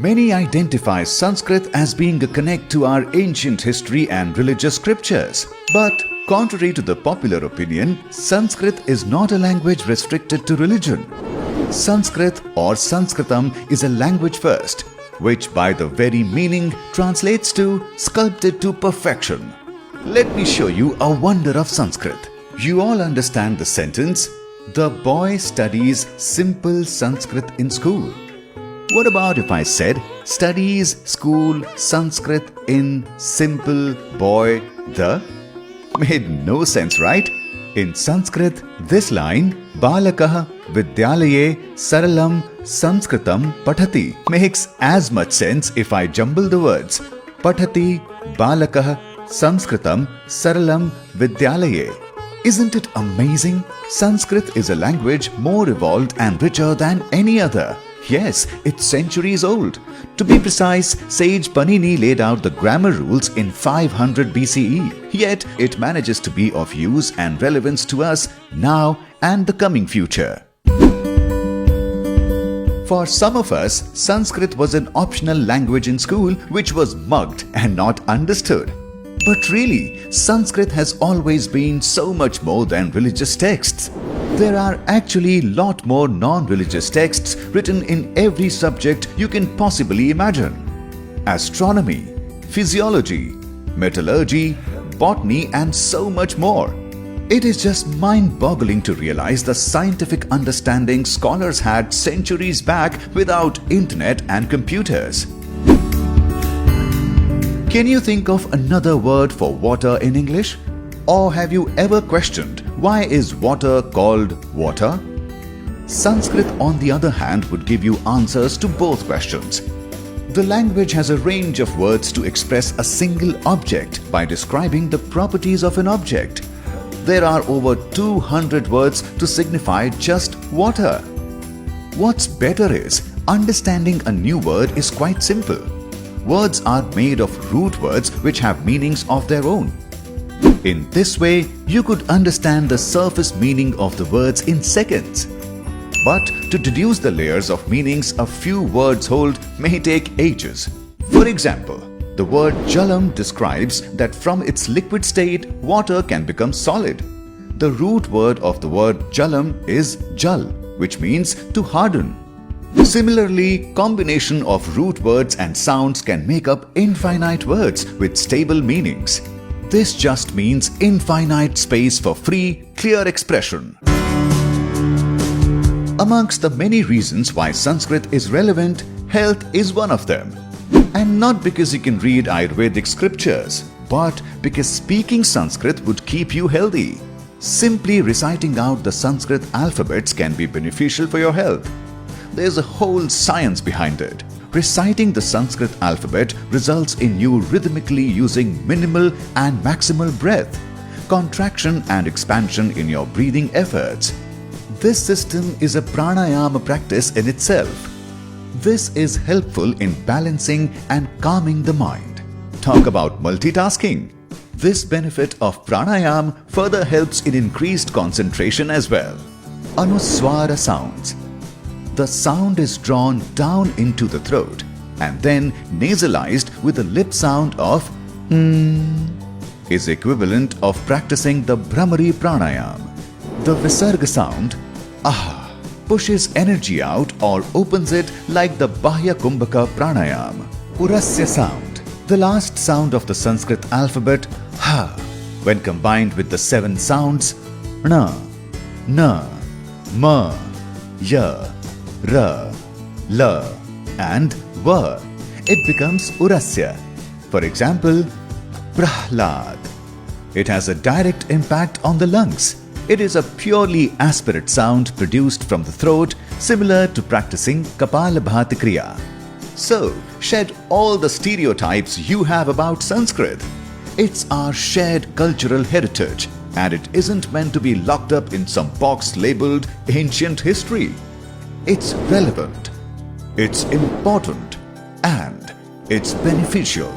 Many identify Sanskrit as being a connect to our ancient history and religious scriptures. But contrary to the popular opinion, Sanskrit is not a language restricted to religion. Sanskrit or Sanskritam is a language first, which by the very meaning translates to sculpted to perfection. Let me show you a wonder of Sanskrit. You all understand the sentence, "The boy studies simple Sanskrit in school." What about if I said, "Studies school Sanskrit in simple boy the"? Made no sense, right? In Sanskrit, this line, "Balakah Vidyalaye Saralam Sanskritam Pathati" makes as much sense if I jumble the words. Pathati Balakah Sanskritam Saralam Vidyalaye. Isn't it amazing? Sanskrit is a language more evolved and richer than any other. Yes, it's centuries old. To be precise, sage Panini laid out the grammar rules in 500 BCE. Yet, it manages to be of use and relevance to us now and the coming future. For some of us, Sanskrit was an optional language in school which was mugged and not understood. But really, Sanskrit has always been so much more than religious texts. There are actually a lot more non-religious texts written in every subject you can possibly imagine. Astronomy, physiology, metallurgy, botany, and so much more. It is just mind-boggling to realize the scientific understanding scholars had centuries back without internet and computers. Can you think of another word for water in English? Or have you ever questioned why is water called water? Sanskrit, on the other hand, would give you answers to both questions. The language has a range of words to express a single object by describing the properties of an object. There are over 200 words to signify just water. What's better is, understanding a new word is quite simple. Words are made of root words which have meanings of their own. In this way, you could understand the surface meaning of the words in seconds. But to deduce the layers of meanings a few words hold may take ages. For example, the word jalam describes that from its liquid state, water can become solid. The root word of the word jalam is jal, which means to harden. Similarly, combination of root words and sounds can make up infinite words with stable meanings. This just means infinite space for free, clear expression. Amongst the many reasons why Sanskrit is relevant, health is one of them. And not because you can read Ayurvedic scriptures, but because speaking Sanskrit would keep you healthy. Simply reciting out the Sanskrit alphabets can be beneficial for your health. There's a whole science behind it. Reciting the Sanskrit alphabet results in you rhythmically using minimal and maximal breath, contraction and expansion in your breathing efforts. This system is a pranayama practice in itself. This is helpful in balancing and calming the mind. Talk about multitasking. This benefit of pranayama further helps in increased concentration as well. Anuswara sounds. The sound is drawn down into the throat and then nasalized with a lip sound of is equivalent of practicing the Bhramari pranayama. The Visarga sound pushes energy out or opens it like the Bahya Kumbhaka pranayama. Urasya sound, the last sound of the Sanskrit alphabet, when combined with the 7 sounds na, na, ma, ya, ra, la, and va, it becomes Urasya. For example, Prahlad. It has a direct impact on the lungs. It is a purely aspirate sound produced from the throat, similar to practicing Kapalabhati Kriya. So, shed all the stereotypes you have about Sanskrit. It's our shared cultural heritage, and it isn't meant to be locked up in some box labeled ancient history. It's relevant, it's important, and it's beneficial.